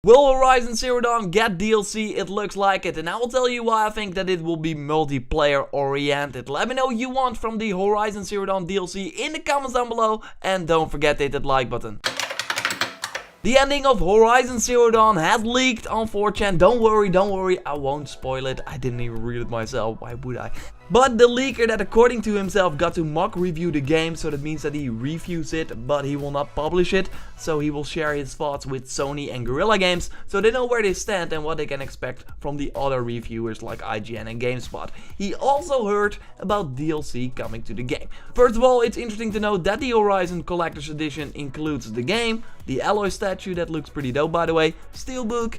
Will Horizon Zero Dawn get DLC? It looks like it, and I will tell you why I think that it will be multiplayer oriented. Let me know what you want from the Horizon Zero Dawn DLC in the comments down below, and don't forget to hit that like button. The ending of Horizon Zero Dawn has leaked on 4chan. Don't worry, I won't spoil it. I didn't even read it myself, why would I? But the leaker that according to himself got to mock review the game, so that means that he reviews it, but he will not publish it. So he will share his thoughts with Sony and Guerrilla Games, so they know where they stand and what they can expect from the other reviewers like IGN and GameSpot. He also heard about DLC coming to the game. First of all, it's interesting to note that the Horizon Collector's Edition includes the game, the Aloy statue that looks pretty dope by the way, steelbook,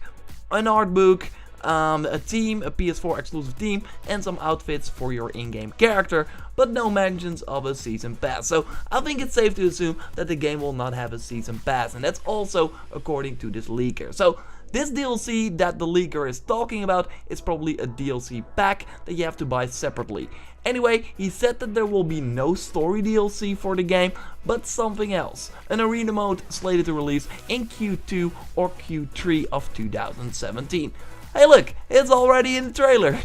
an art book, a team, a PS4 exclusive team, and some outfits for your in-game character, but no mentions of a season pass. So I think it's safe to assume that the game will not have a season pass, and that's also according to this leaker. So this DLC that the leaker is talking about is probably a DLC pack that you have to buy separately. Anyway, he said that there will be no story DLC for the game, but something else. An arena mode slated to release in Q2 or Q3 of 2017. Hey look, it's already in the trailer.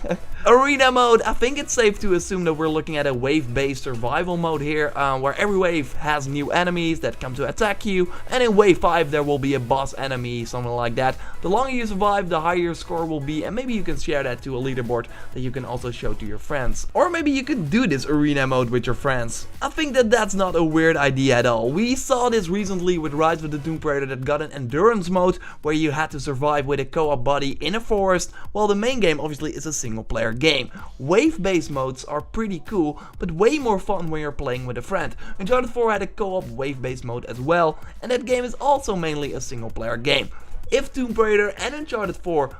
Arena mode, I think it's safe to assume that we're looking at a wave-based survival mode here, where every wave has new enemies that come to attack you, and in wave 5 there will be a boss enemy, something like that. The longer you survive, the higher your score will be, and maybe you can share that to a leaderboard that you can also show to your friends. Or maybe you could do this arena mode with your friends. I think that that's not a weird idea at all. We saw this recently with Rise of the Tomb Raider that got an endurance mode where you had to survive with a co-op buddy in a forest, while the main game obviously is a single player game. Wave-based modes are pretty cool, but way more fun when you're playing with a friend. Uncharted 4 had a co-op wave-based mode as well, and that game is also mainly a single player game. If Tomb Raider and Uncharted 4,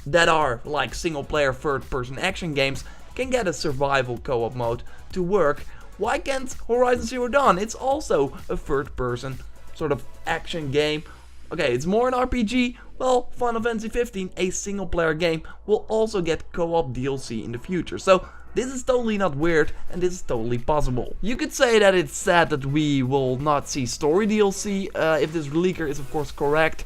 that are like single player third person action games, can get a survival co-op mode to work, why can't Horizon Zero Dawn? It's also a third person sort of action game. Okay, it's more an RPG. Well, Final Fantasy 15, a single player game, will also get co-op DLC in the future. So this is totally not weird, and this is totally possible. You could say that it's sad that we will not see story DLC, if this leaker is of course correct.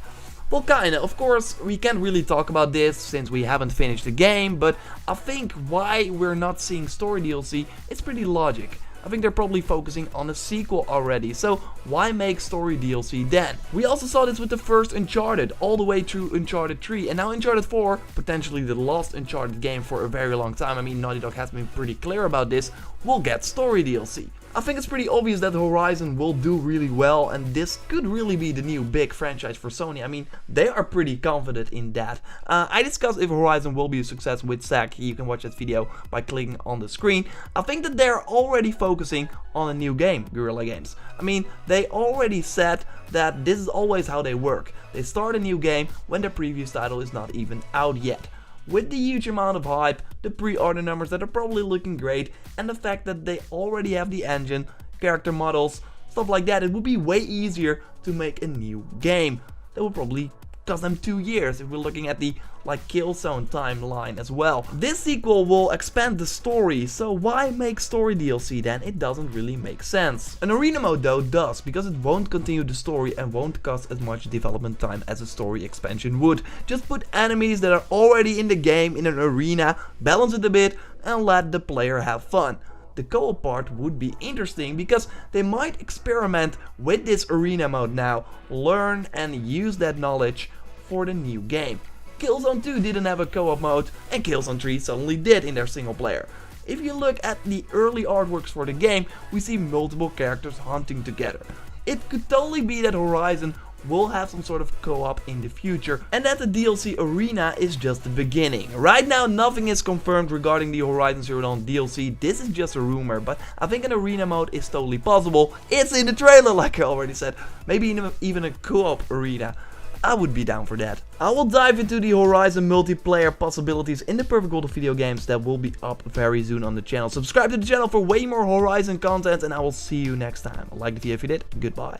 Well, kinda. Of course, we can't really talk about this since we haven't finished the game, but I think why we're not seeing story DLC is pretty logic. I think they're probably focusing on a sequel already, so why make story DLC then? We also saw this with the first Uncharted, all the way through Uncharted 3, and now Uncharted 4, potentially the last Uncharted game for a very long time, I mean Naughty Dog has been pretty clear about this, will get story DLC. I think it's pretty obvious that Horizon will do really well, and this could really be the new big franchise for Sony. I mean, they are pretty confident in that. I discussed if Horizon will be a success with Zack. You can watch that video by clicking on the screen. I think that they're already focusing on a new game, Guerrilla Games. I mean, they already said that this is always how they work. They start a new game when their previous title is not even out yet. With the huge amount of hype, the pre-order numbers that are probably looking great, and the fact that they already have the engine, character models, stuff like that, it would be way easier to make a new game. That would probably cost them 2 years if we're looking at the Killzone timeline as well. This sequel will expand the story, so why make story DLC then? It doesn't really make sense. An arena mode though does, because it won't continue the story and won't cost as much development time as a story expansion would. Just put enemies that are already in the game in an arena, balance it a bit, and let the player have fun. The co-op part would be interesting because they might experiment with this arena mode now, learn and use that knowledge for the new game. Killzone 2 didn't have a co-op mode, and Killzone 3 suddenly did in their single player. If you look at the early artworks for the game, we see multiple characters hunting together. It could totally be that Horizon will have some sort of co-op in the future, and that the DLC arena is just the beginning. Right now nothing is confirmed regarding the Horizon Zero Dawn DLC, this is just a rumor, but I think an arena mode is totally possible. It's in the trailer like I already said, maybe even a co-op arena. I would be down for that. I will dive into the Horizon multiplayer possibilities in the Perfect World of Video Games that will be up very soon on the channel. Subscribe to the channel for way more Horizon content, and I will see you next time. Like the video if you did, goodbye.